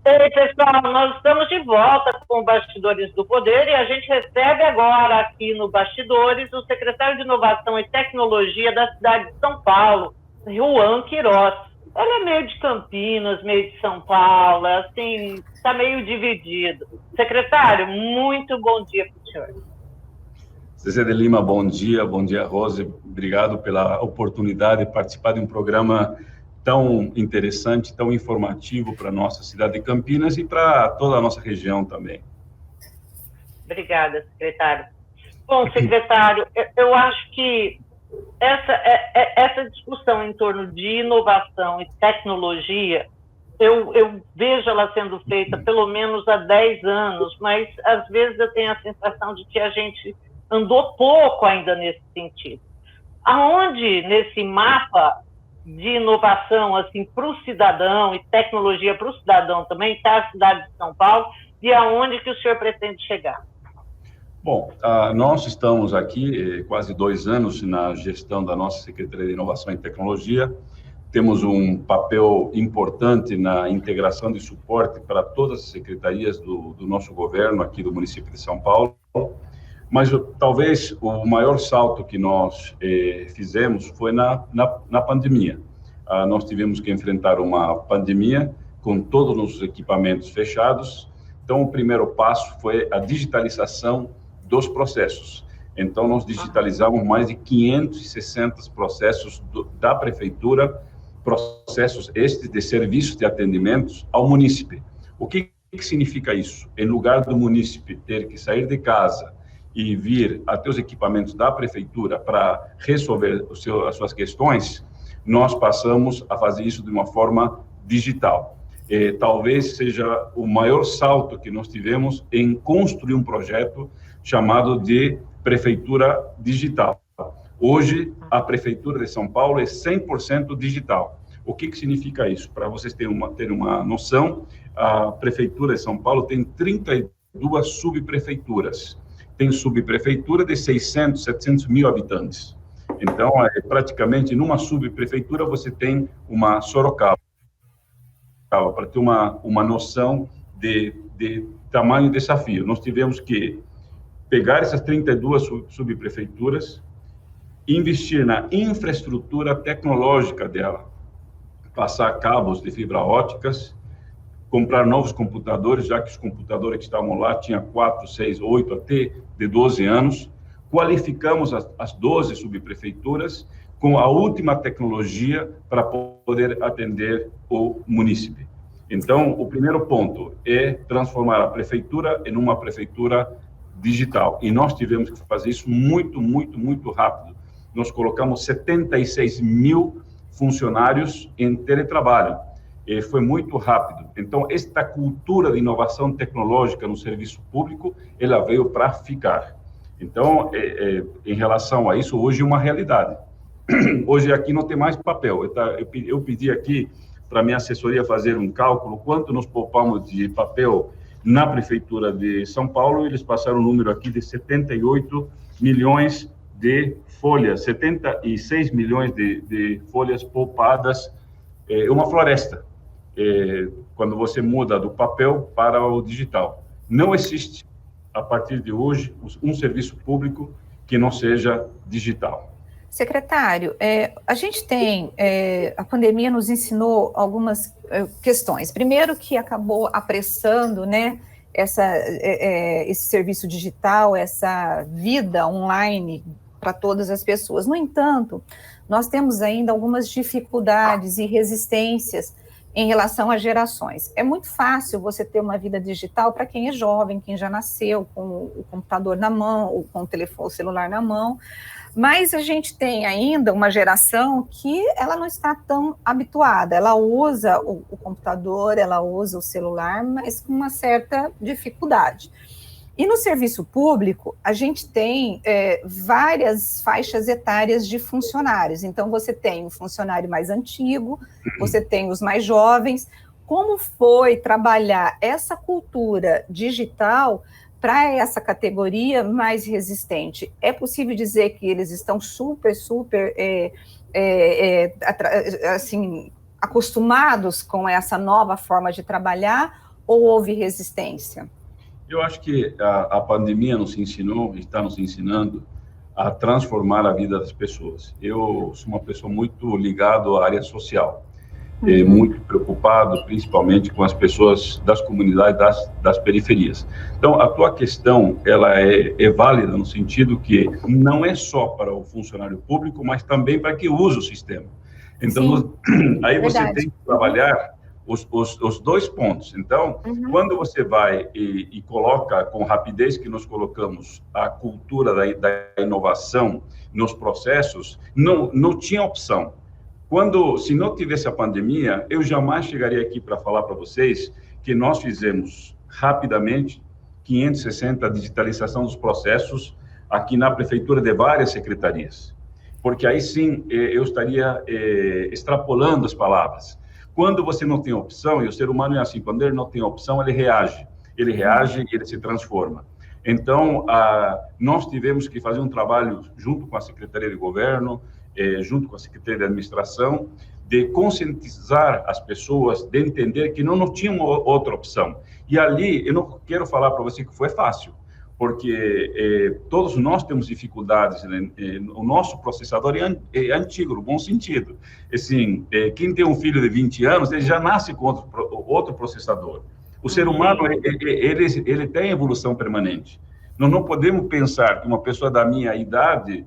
Ei, pessoal, nós estamos de volta com o Bastidores do Poder e a gente recebe agora aqui no Bastidores o secretário de Inovação e Tecnologia da cidade de São Paulo, Juan Queiroz. Ele é meio de Campinas, meio de São Paulo, assim, está meio dividido. Secretário, muito bom dia para o senhor. Zezé de Lima, bom dia, Rose. Obrigado pela oportunidade de participar de um programa tão interessante, tão informativo para a nossa cidade de Campinas e para toda a nossa região também. Obrigada, secretário. Bom, secretário, eu acho que essa discussão em torno de inovação e tecnologia, eu vejo ela sendo feita pelo menos há 10 anos, mas às vezes eu tenho a sensação de que a gente andou pouco ainda nesse sentido. Aonde nesse mapa de inovação assim, para o cidadão e tecnologia para o cidadão também está a cidade de São Paulo e aonde que o senhor pretende chegar? Bom, nós estamos aqui quase 2 anos na gestão da nossa Secretaria de Inovação e Tecnologia. Temos um papel importante na integração de suporte para todas as secretarias do nosso governo aqui do município de São Paulo. Mas talvez o maior salto que nós fizemos foi na pandemia. Nós tivemos que enfrentar uma pandemia com todos os equipamentos fechados. Então, o primeiro passo foi a digitalização dos processos. Então, nós digitalizamos mais de 560 processos da prefeitura, processos estes de serviços de atendimentos ao munícipe. O que significa isso? Em lugar do munícipe ter que sair de casa e vir até os equipamentos da prefeitura para resolver as suas questões, nós passamos a fazer isso de uma forma digital. Talvez seja o maior salto que nós tivemos em construir um projeto chamado de Prefeitura Digital. Hoje, a Prefeitura de São Paulo é 100% digital. O que significa isso? Para vocês terem uma noção, a Prefeitura de São Paulo tem 32 subprefeituras. Tem subprefeitura de 600, 700 mil habitantes. Então, praticamente, numa subprefeitura, você tem uma Sorocaba, para ter uma noção de tamanho e desafio. Nós tivemos que pegar essas 32 subprefeituras, investir na infraestrutura tecnológica dela, passar cabos de fibra óticas, comprar novos computadores, já que os computadores que estavam lá tinham 4, 6, 8, até de 12 anos. Qualificamos as 12 subprefeituras com a última tecnologia para poder atender o munícipe. Então, o primeiro ponto é transformar a prefeitura em uma prefeitura digital. E nós tivemos que fazer isso muito rápido. Nós colocamos 76 mil funcionários em teletrabalho. E foi muito rápido. Então, esta cultura de inovação tecnológica no serviço público, ela veio para ficar. Então, em relação a isso, hoje é uma realidade. Hoje aqui não tem mais papel. Eu pedi aqui para minha assessoria fazer um cálculo, quanto nós poupamos de papel na Prefeitura de São Paulo, eles passaram um número aqui de 78 milhões de folhas, 76 milhões de folhas poupadas, uma floresta, quando você muda do papel para o digital. Não existe, a partir de hoje, um serviço público que não seja digital. Secretário, a gente tem, a pandemia nos ensinou algumas questões. Primeiro que acabou apressando, né, esse serviço digital, essa vida online para todas as pessoas. No entanto, nós temos ainda algumas dificuldades e resistências em relação às gerações. É muito fácil você ter uma vida digital para quem é jovem, quem já nasceu com o computador na mão, ou com o telefone, o celular na mão, mas a gente tem ainda uma geração que ela não está tão habituada, ela usa o computador, ela usa o celular, mas com uma certa dificuldade. E no serviço público, a gente tem várias faixas etárias de funcionários. Então, você tem o funcionário mais antigo, você tem os mais jovens. Como foi trabalhar essa cultura digital para essa categoria mais resistente? É possível dizer que eles estão super assim, acostumados com essa nova forma de trabalhar, ou houve resistência? Eu acho que a pandemia nos ensinou, está nos ensinando a transformar a vida das pessoas. Eu sou uma pessoa muito ligada à área social, muito preocupado, principalmente com as pessoas das comunidades, das periferias. Então, a tua questão, ela é válida no sentido que não é só para o funcionário público, mas também para quem usa o sistema. Então, aí você tem que trabalhar os dois pontos. Então, quando você vai e coloca com rapidez que nós colocamos a cultura da inovação nos processos, não tinha opção. Se não tivesse a pandemia, eu jamais chegaria aqui para falar para vocês que nós fizemos rapidamente 560 digitalização dos processos aqui na prefeitura de várias secretarias. Porque aí sim eu estaria extrapolando as palavras. Quando você não tem opção, e o ser humano é assim, quando ele não tem opção, ele reage e ele se transforma. Então, nós tivemos que fazer um trabalho junto com a Secretaria de Governo, junto com a Secretaria de Administração, de conscientizar as pessoas, de entender que não tinha outra opção. E ali, eu não quero falar para você que foi fácil, porque todos nós temos dificuldades, né? O nosso processador é antigo, no bom sentido. Assim, quem tem um filho de 20 anos, ele já nasce com outro processador. O ser humano, ele tem evolução permanente. Nós não podemos pensar que uma pessoa da minha idade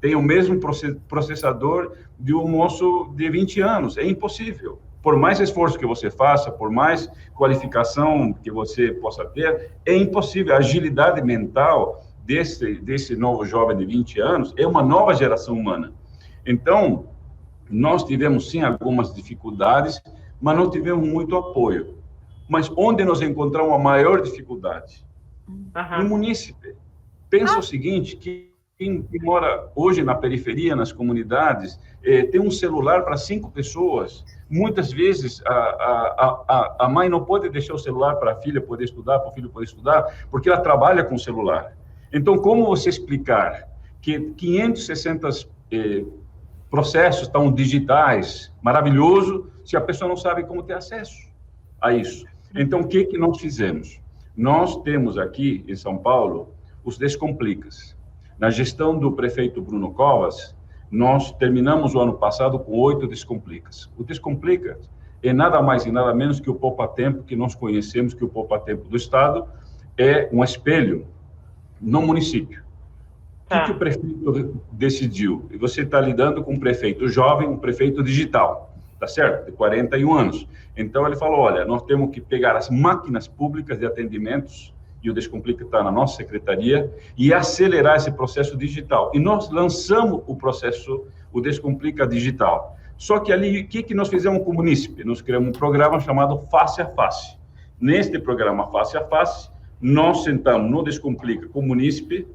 tem o mesmo processador de um moço de 20 anos. É impossível. Por mais esforço que você faça, por mais qualificação que você possa ter, é impossível. A agilidade mental desse novo jovem de 20 anos é uma nova geração humana. Então, nós tivemos, sim, algumas dificuldades, mas não tivemos muito apoio. Mas onde nós encontramos a maior dificuldade? No munícipe. Pensa o seguinte, que quem mora hoje na periferia, nas comunidades, tem um celular para 5 pessoas. Muitas vezes, a mãe não pode deixar o celular para a filha poder estudar, para o filho poder estudar, porque ela trabalha com o celular. Então, como você explicar que 560 processos estão digitais, maravilhoso, se a pessoa não sabe como ter acesso a isso? Então, o que nós fizemos? Nós temos aqui, em São Paulo, os Descomplicas. Na gestão do prefeito Bruno Covas, nós terminamos o ano passado com 8 Descomplicas. O Descomplicas é nada mais e nada menos que o Poupa-Tempo, que nós conhecemos que o Poupa-Tempo do Estado é um espelho no município. O que o prefeito decidiu? E você está lidando com um prefeito jovem, um prefeito digital, tá certo? De 41 anos. Então, ele falou, olha, nós temos que pegar as máquinas públicas de atendimentos, e o Descomplica está na nossa secretaria, e acelerar esse processo digital. E nós lançamos o Descomplica Digital. Só que ali, o que nós fizemos com o munícipe? Nós criamos um programa chamado Face a Face. Neste programa Face a Face, nós sentamos no Descomplica com o munícipe,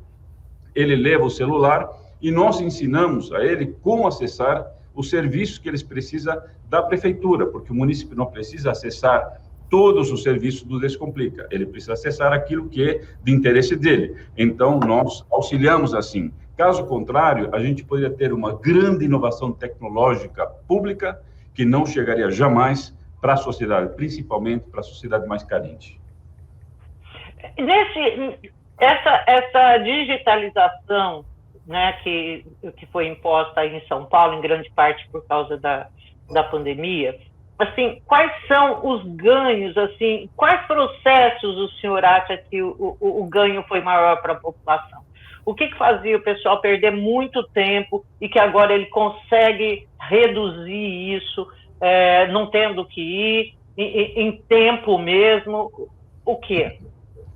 ele leva o celular e nós ensinamos a ele como acessar os serviços que eles precisam da prefeitura, porque o munícipe não precisa acessar todos os serviços do Descomplica, ele precisa acessar aquilo que é de interesse dele. Então, nós auxiliamos assim. Caso contrário, a gente poderia ter uma grande inovação tecnológica pública que não chegaria jamais para a sociedade, principalmente para a sociedade mais carente. Essa digitalização, né, que foi imposta aí em São Paulo, em grande parte por causa da pandemia, assim, quais são os ganhos, assim, quais processos o senhor acha que o ganho foi maior para a população? O que fazia o pessoal perder muito tempo e que agora ele consegue reduzir isso, não tendo que ir, em tempo mesmo? O quê?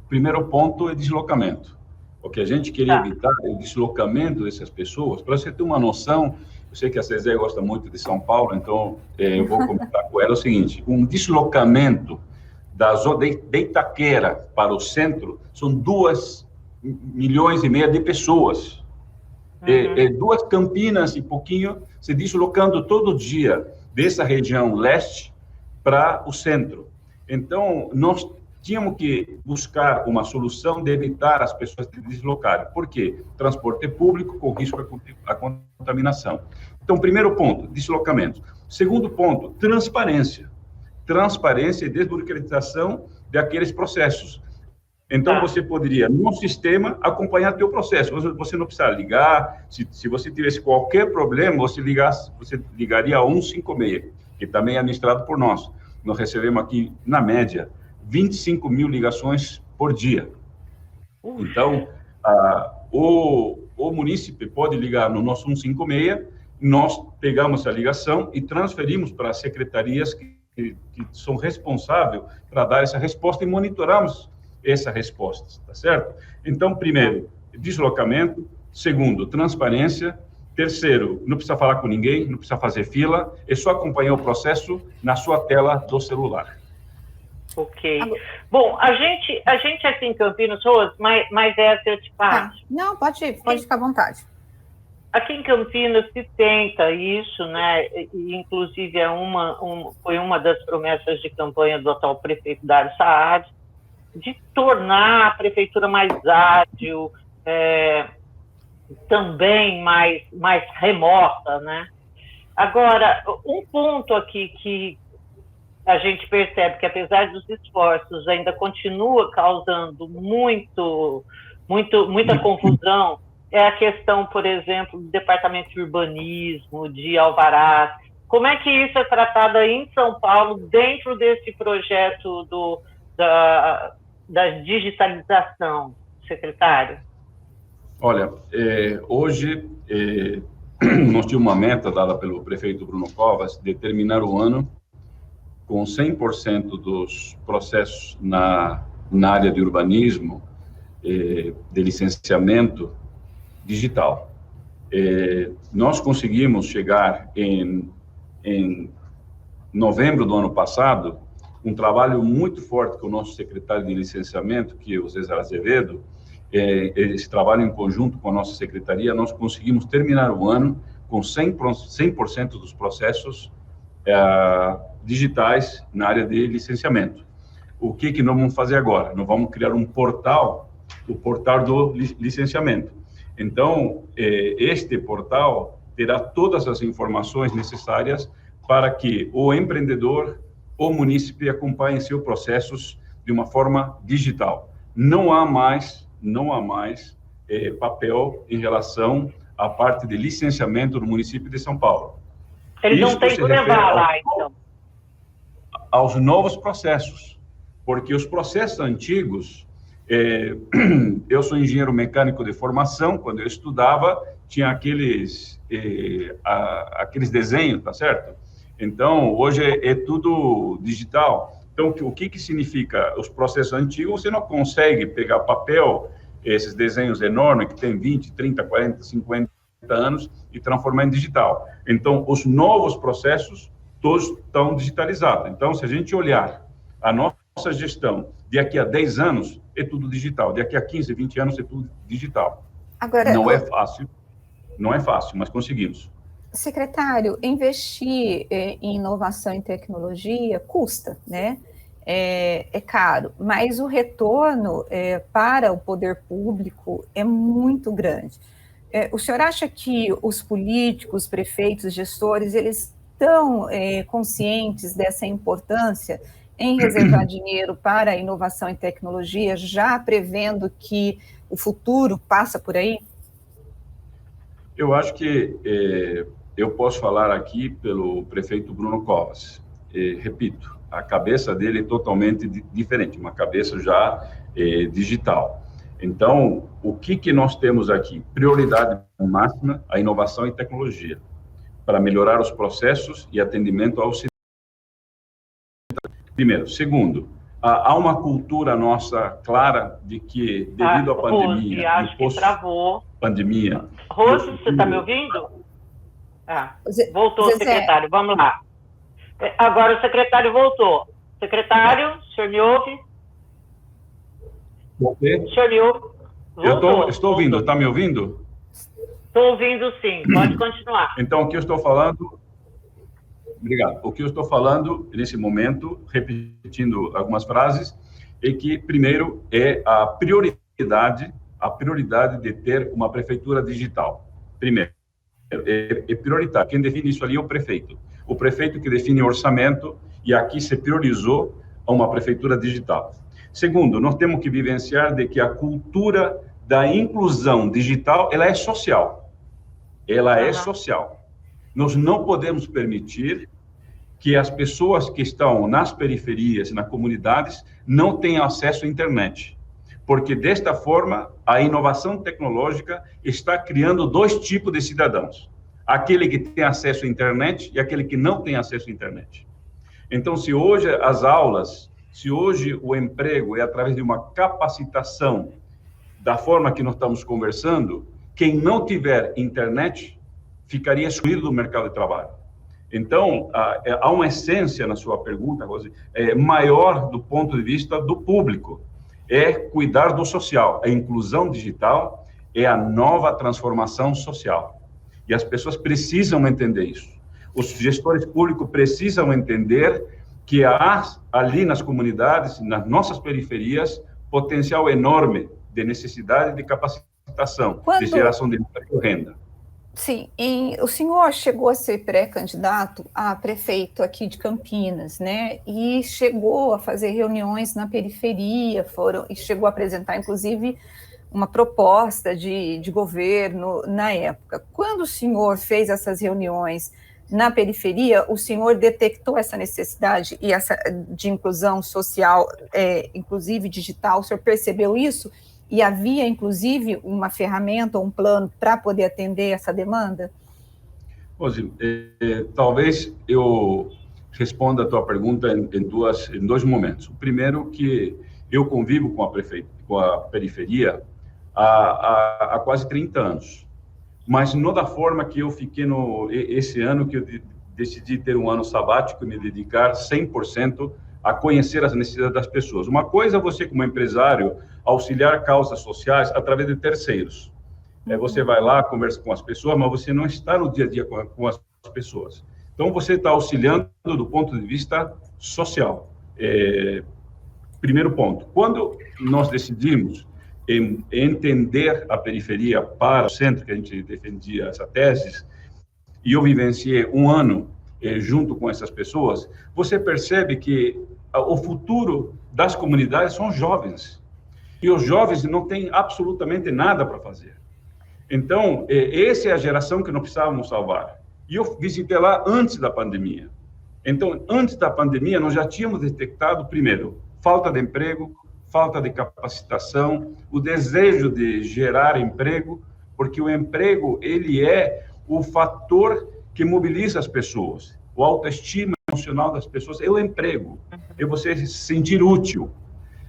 Primeiro ponto é deslocamento. O que a gente queria evitar é o deslocamento dessas pessoas. Para você ter uma noção, eu sei que a Cezé gosta muito de São Paulo, então eu vou comentar com ela o seguinte: um deslocamento da zona de Itaquera para o centro são 2,5 milhões de pessoas. 2 Campinas e pouquinho se deslocando todo dia dessa região leste para o centro. Então, nós tínhamos que buscar uma solução de evitar as pessoas se deslocarem. Por quê? Transporte público com risco à contaminação. Então, primeiro ponto, deslocamento. Segundo ponto, transparência. transparência e desburocratização daqueles processos. Então, você poderia, no sistema, acompanhar teu processo. Você não precisa ligar. Se você tivesse qualquer problema, você ligaria a 156, que também é administrado por nós. Nós recebemos aqui, na média, 25 mil ligações por dia. Então, o munícipe pode ligar no nosso 156, nós pegamos a ligação e transferimos para as secretarias que são responsáveis para dar essa resposta e monitoramos essa resposta, tá certo? Então, primeiro, deslocamento. Segundo, transparência. Terceiro, não precisa falar com ninguém, não precisa fazer fila, é só acompanhar o processo na sua tela do celular. Ok. Bom, a gente aqui em Campinas, Rose, mas essa eu te passo. Não, pode ficar à vontade. Aqui em Campinas se tenta isso, né? E, inclusive, foi uma das promessas de campanha do atual prefeito Dário Saad, de tornar a prefeitura mais ágil, também mais remota, né? Agora, um ponto aqui que a gente percebe que, apesar dos esforços, ainda continua causando muita confusão, é a questão, por exemplo, do Departamento de Urbanismo, de alvarás. Como é que isso é tratado aí em São Paulo, dentro desse projeto da digitalização, secretário? Olha, hoje nós tínhamos uma meta dada pelo prefeito Bruno Covas de terminar o ano com 100% dos processos na área de urbanismo, de licenciamento digital. Nós conseguimos chegar em novembro do ano passado, um trabalho muito forte com o nosso secretário de licenciamento, que é o César Azevedo. Esse trabalho em conjunto com a nossa secretaria, nós conseguimos terminar o ano com 100% dos processos digitais na área de licenciamento. O que nós vamos fazer agora? Nós vamos criar um portal, o portal do licenciamento. Então, este portal terá todas as informações necessárias para que o empreendedor, o munícipe, acompanhe seus processos de uma forma digital. Não há mais papel em relação à parte de licenciamento no município de São Paulo. Eles não têm que levar lá, então. Aos novos processos, porque os processos antigos, eu sou engenheiro mecânico de formação, quando eu estudava, tinha aqueles desenhos, tá certo? Então, hoje é tudo digital. Então, o que significa os processos antigos? Você não consegue pegar papel, esses desenhos enormes, que tem 20, 30, 40, 50 anos, e transformar em digital. Então, os novos processos, todos estão digitalizados. Então, se a gente olhar a nossa gestão, daqui a 10 anos, é tudo digital. Daqui a 15, 20 anos, é tudo digital. Agora, não é fácil, mas conseguimos. Secretário, investir em inovação e tecnologia custa, né? É caro, mas o retorno para o poder público é muito grande. O senhor acha que os políticos, prefeitos, gestores, eles estão conscientes dessa importância em reservar dinheiro para a inovação e tecnologia, já prevendo que o futuro passa por aí? Eu acho que eu posso falar aqui pelo prefeito Bruno Covas. Repito, a cabeça dele é totalmente diferente, uma cabeça já digital. Então, o que nós temos aqui? Prioridade máxima, a inovação e tecnologia, para melhorar os processos e atendimento ao cidadão. Primeiro. Segundo, há uma cultura nossa clara de que, devido à pandemia... Rose, acho que travou. Pandemia... Rose, você está me ouvindo? Voltou o secretário, vamos lá. Agora o secretário voltou. Secretário, o senhor me ouve? O senhor me ouve? Estou ouvindo, está me ouvindo? Estou ouvindo, sim, pode continuar. Então, o que eu estou falando... Obrigado. O que eu estou falando, nesse momento, repetindo algumas frases, é que, primeiro, é a prioridade de ter uma prefeitura digital. Primeiro, é prioritário. Quem define isso ali é o prefeito. O prefeito que define o orçamento e aqui se priorizou uma prefeitura digital. Segundo, nós temos que vivenciar de que a cultura da inclusão digital, ela é social. Ela é social. Nós não podemos permitir que as pessoas que estão nas periferias, nas comunidades, não tenham acesso à internet. Porque, desta forma, a inovação tecnológica está criando dois tipos de cidadãos. Aquele que tem acesso à internet e aquele que não tem acesso à internet. Então, se hoje as aulas, se hoje o emprego é através de uma capacitação da forma que nós estamos conversando, quem não tiver internet ficaria excluído do mercado de trabalho. Então, há uma essência na sua pergunta, Rose, maior do ponto de vista do público, é cuidar do social. A inclusão digital é a nova transformação social. E as pessoas precisam entender isso. Os gestores públicos precisam entender que há ali nas comunidades, nas nossas periferias, potencial enorme de necessidade de capacitação, de geração de renda. Sim, o senhor chegou a ser pré-candidato a prefeito aqui de Campinas, né? E chegou a fazer reuniões na periferia, e chegou a apresentar, inclusive, uma proposta de governo na época. Quando o senhor fez essas reuniões na periferia, o senhor detectou essa necessidade de inclusão social, inclusive digital, o senhor percebeu isso? E havia, inclusive, uma ferramenta, um plano para poder atender essa demanda? Rose, talvez eu responda a tua pergunta em dois momentos. O primeiro, que eu convivo com a periferia há quase 30 anos, mas não da forma que eu fiquei esse ano, que eu decidi ter um ano sabático e me dedicar 100% a conhecer as necessidades das pessoas. Uma coisa é você, como empresário, auxiliar causas sociais através de terceiros. Você vai lá, conversa com as pessoas, mas você não está no dia a dia com as pessoas. Então, você está auxiliando do ponto de vista social. Primeiro ponto. Quando nós decidimos entender a periferia para o centro, que a gente defendia essa tese, e eu vivenciei um ano junto com essas pessoas, você percebe que o futuro das comunidades são jovens. E os jovens não têm absolutamente nada para fazer. Então, essa é a geração que nós precisávamos salvar. E eu visitei lá antes da pandemia. Então, antes da pandemia, nós já tínhamos detectado, primeiro, falta de emprego, falta de capacitação, o desejo de gerar emprego, porque o emprego, ele é o fator que mobiliza as pessoas. O autoestima emocional das pessoas é o emprego, é você se sentir útil.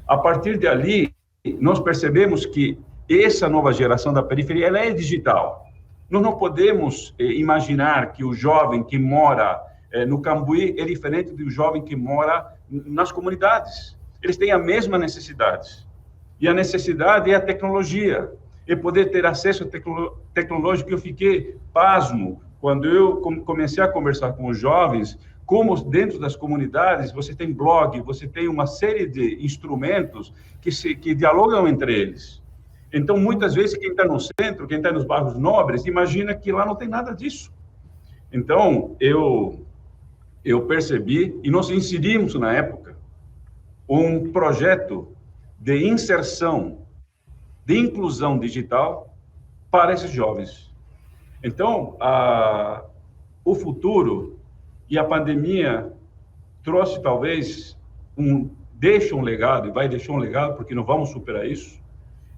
A partir dali, nós percebemos que essa nova geração da periferia, ela é digital. Nós não podemos imaginar que o jovem que mora no Cambuí é diferente do jovem que mora nas comunidades. Eles têm a mesma necessidade. E a necessidade é a tecnologia, é poder ter acesso tecnológico. Eu fiquei pasmo quando eu comecei a conversar com os jovens, como dentro das comunidades você tem blog, você tem uma série de instrumentos que dialogam entre eles. Então, muitas vezes, quem está no centro, quem está nos bairros nobres, imagina que lá não tem nada disso. Então, eu percebi, e nós inserimos na época, um projeto de inserção, de inclusão digital para esses jovens. Então, o futuro e a pandemia trouxe, talvez, deixa um legado, e vai deixar um legado, porque não vamos superar isso,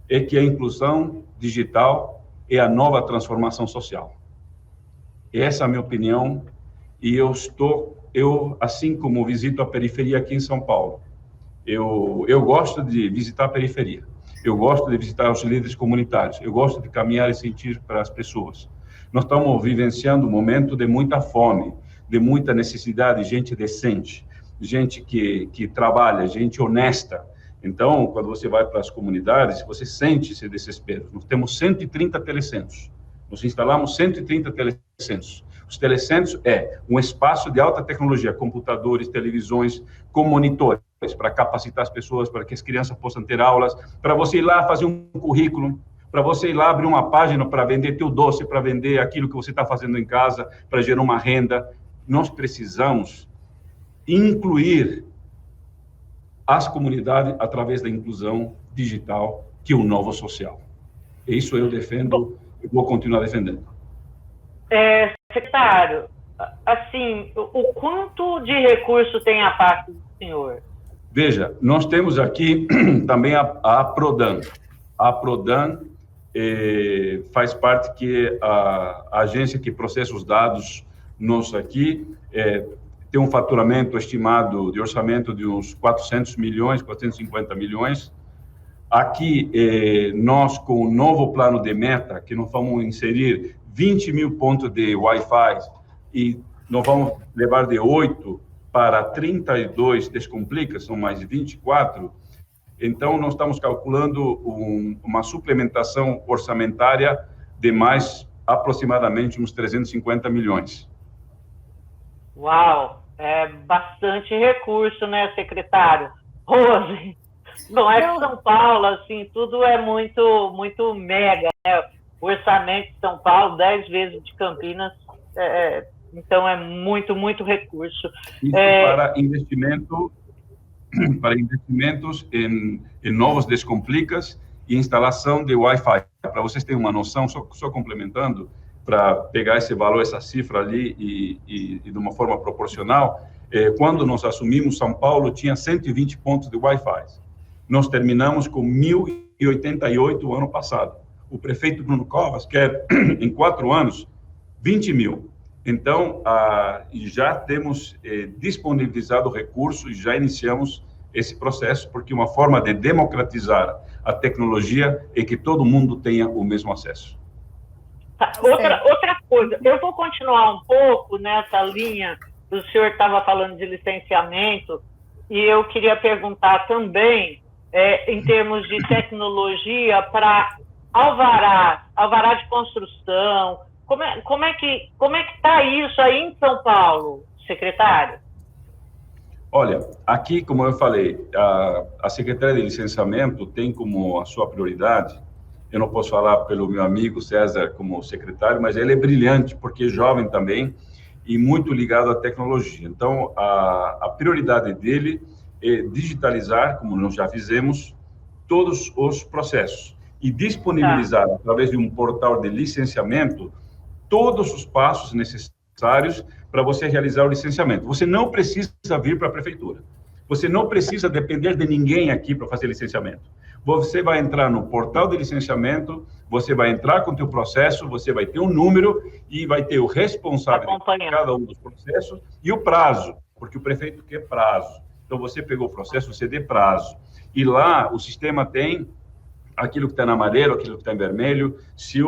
é que a inclusão digital é a nova transformação social. Essa é a minha opinião, e eu assim como visito a periferia aqui em São Paulo, eu gosto de visitar a periferia, eu gosto de visitar os líderes comunitários, eu gosto de caminhar e sentir para as pessoas. Nós estamos vivenciando um momento de muita fome, de muita necessidade, gente decente, gente que trabalha, gente honesta. Então, quando você vai para as comunidades, você sente esse desespero. Nós temos 130 telecentros. Nós instalamos 130 telecentros. Os telecentros é um espaço de alta tecnologia, computadores, televisões, com monitores, para capacitar as pessoas, para que as crianças possam ter aulas, para você ir lá fazer um currículo, para você ir lá abrir uma página para vender teu doce, para vender aquilo que você está fazendo em casa, para gerar uma renda. Nós precisamos incluir as comunidades através da inclusão digital, que é o novo social. Isso eu defendo e vou continuar defendendo. Secretário, assim, o quanto de recurso tem a parte do senhor? Veja, nós temos aqui também a Prodan. A Prodan faz parte que a agência que processa os dados nossos aqui tem um faturamento estimado de orçamento de uns 400 milhões, 450 milhões. Aqui, nós, com o novo plano de meta, que nós vamos inserir 20 mil pontos de Wi-Fi e nós vamos levar de 8 para 32 Descomplica, são mais de 24. Então, nós estamos calculando uma suplementação orçamentária de mais aproximadamente uns 350 milhões. Uau! É bastante recurso, né, secretário? Rose, não é que São Paulo, assim, tudo é muito mega, né? O orçamento de São Paulo, 10 vezes de Campinas, então é muito recurso. Isso para investimentos em novos Descomplicas e instalação de Wi-Fi. Para vocês terem uma noção, só complementando, para pegar esse valor, essa cifra ali e de uma forma proporcional, quando nós assumimos, São Paulo tinha 120 pontos de Wi-Fi. Nós terminamos com 1.088 no ano passado. O prefeito Bruno Covas quer, em 4 anos, 20 mil. Então, já temos disponibilizado o recurso e já iniciamos esse processo, porque uma forma de democratizar a tecnologia é que todo mundo tenha o mesmo acesso. Outra coisa, eu vou continuar um pouco nessa linha, o senhor estava falando de licenciamento, e eu queria perguntar também, em termos de tecnologia, para alvará de construção, como é que está isso aí em São Paulo, secretário? Olha, aqui, como eu falei, a Secretaria de Licenciamento tem como a sua prioridade. Eu não posso falar pelo meu amigo César como secretário, mas ele é brilhante, porque é jovem também e muito ligado à tecnologia. Então, a prioridade dele é digitalizar, como nós já fizemos, todos os processos e disponibilizar, através de um portal de licenciamento, todos os passos necessários para você realizar o licenciamento. Você não precisa vir para a prefeitura. Você não precisa depender de ninguém aqui para fazer licenciamento. Você vai entrar no portal de licenciamento, você vai entrar com o teu processo, você vai ter um número e vai ter o responsável de cada um dos processos e o prazo, porque o prefeito quer prazo. Então, você pegou o processo, você dê prazo. E lá, o sistema tem aquilo que está na amarelo, aquilo que está em vermelho. Se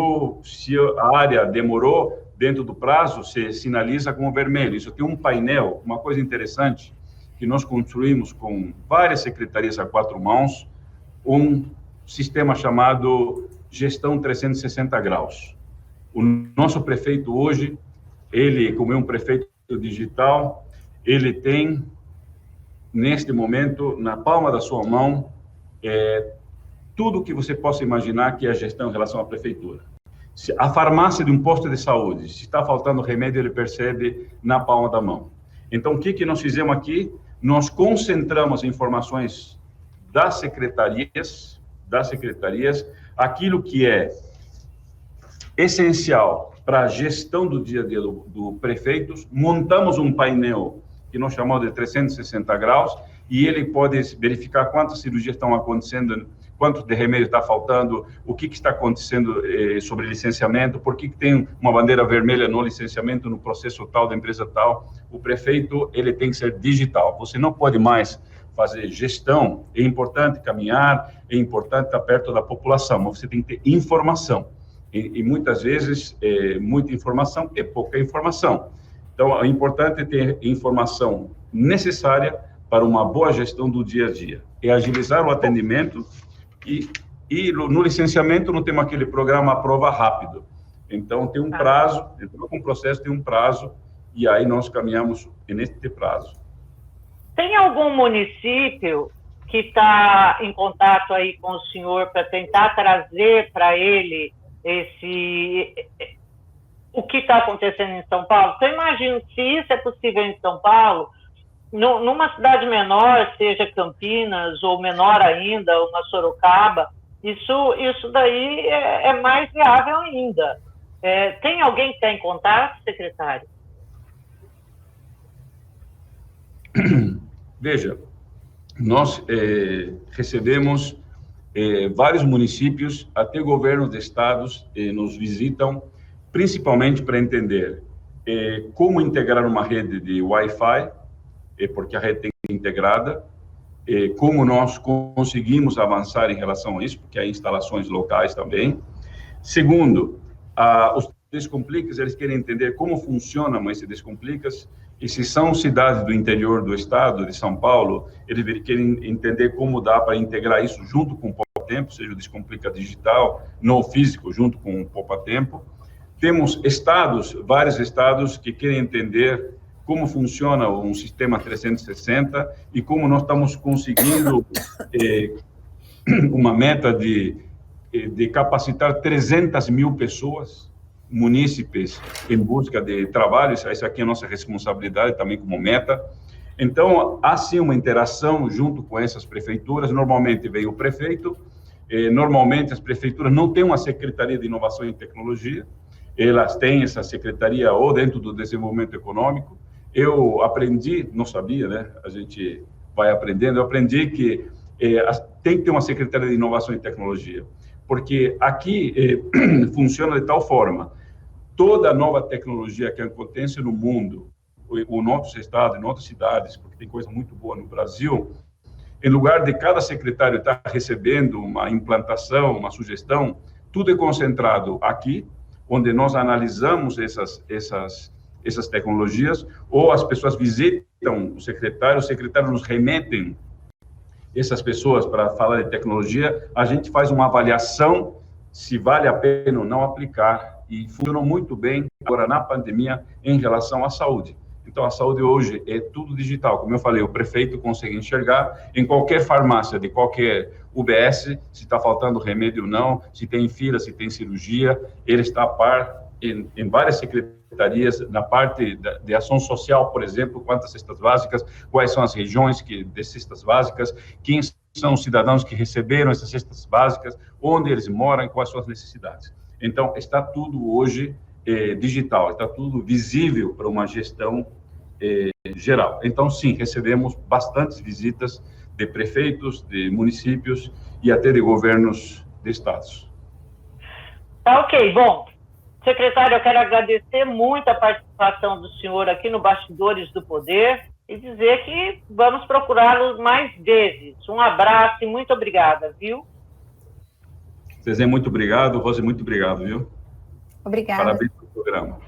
a área demorou dentro do prazo, você sinaliza com o vermelho. Isso tem um painel, uma coisa interessante, que nós construímos com várias secretarias a 4 mãos, um sistema chamado Gestão 360 Graus. O nosso prefeito hoje, ele, como é um prefeito digital, ele tem, neste momento, na palma da sua mão, tudo que você possa imaginar que é a gestão em relação à prefeitura. A farmácia de um posto de saúde, se está faltando remédio, ele percebe na palma da mão. Então, o que nós fizemos aqui? Nós concentramos informações das secretarias, aquilo que é essencial para a gestão do dia a dia do prefeito, montamos um painel que nós chamamos de 360 graus, e ele pode verificar quantas cirurgias estão acontecendo, quanto de remédio está faltando, o que está acontecendo sobre licenciamento, por que tem uma bandeira vermelha no licenciamento, no processo tal, da empresa tal. O prefeito, ele tem que ser digital. Você não pode mais fazer gestão, é importante caminhar, é importante estar perto da população, mas você tem que ter informação. E muitas vezes, muita informação é pouca informação. Então, é importante ter informação necessária para uma boa gestão do dia a dia. É agilizar o atendimento e no licenciamento não temos aquele programa aprova rápido. Então, tem um prazo, entrou com o processo, tem um prazo, e aí nós caminhamos nesse prazo. Tem algum município que está em contato aí com o senhor para tentar trazer para ele o que está acontecendo em São Paulo? Então, eu imagino que se isso é possível em São Paulo, numa cidade menor, seja Campinas, ou menor ainda, uma Sorocaba, isso daí é mais viável ainda. Tem alguém que está em contato, secretário? Veja, nós recebemos vários municípios, até governos de estados nos visitam, principalmente para entender como integrar uma rede de Wi-Fi, porque a rede tem que ser integrada, como nós conseguimos avançar em relação a isso, porque há instalações locais também. Segundo, os Descomplicas, eles querem entender como funcionam esses Descomplicas, e se são cidades do interior do estado, de São Paulo, eles querem entender como dá para integrar isso junto com o Poupa-Tempo, seja o Descomplica digital, no físico, junto com o Poupa-Tempo. Temos vários estados que querem entender como funciona um sistema 360 e como nós estamos conseguindo uma meta de capacitar 300 mil pessoas, munícipes, em busca de trabalho. Essa aqui é a nossa responsabilidade também como meta. Então, há sim uma interação junto com essas prefeituras. Normalmente vem o prefeito, normalmente as prefeituras não têm uma secretaria de inovação e tecnologia, elas têm essa secretaria ou dentro do desenvolvimento econômico. Eu aprendi, não sabia, né? A gente vai aprendendo. Eu aprendi que tem que ter uma secretaria de inovação e tecnologia, porque aqui funciona de tal forma, toda nova tecnologia que acontece no mundo, ou em outros estados, em outras cidades, porque tem coisa muito boa no Brasil, em lugar de cada secretário estar recebendo uma implantação, uma sugestão, tudo é concentrado aqui, onde nós analisamos essas tecnologias, ou as pessoas visitam o secretário nos remetem essas pessoas para falar de tecnologia, a gente faz uma avaliação se vale a pena ou não aplicar, e funcionou muito bem agora na pandemia em relação à saúde. Então, a saúde hoje é tudo digital. Como eu falei, o prefeito consegue enxergar em qualquer farmácia, de qualquer UBS, se está faltando remédio ou não, se tem fila, se tem cirurgia. Ele está a par em várias secretarias, na parte de ação social, por exemplo, quantas cestas básicas, quais são as regiões de cestas básicas, quem são os cidadãos que receberam essas cestas básicas, onde eles moram, quais são as necessidades. Então, está tudo hoje digital, está tudo visível para uma gestão geral. Então, sim, recebemos bastantes visitas de prefeitos, de municípios e até de governos de estados. Tá, ok. Bom, secretário, eu quero agradecer muito a participação do senhor aqui no Bastidores do Poder e dizer que vamos procurá-lo mais vezes. Um abraço e muito obrigada, viu? Zezé, muito obrigado. Rose, muito obrigado, viu? Obrigada. Parabéns pelo programa.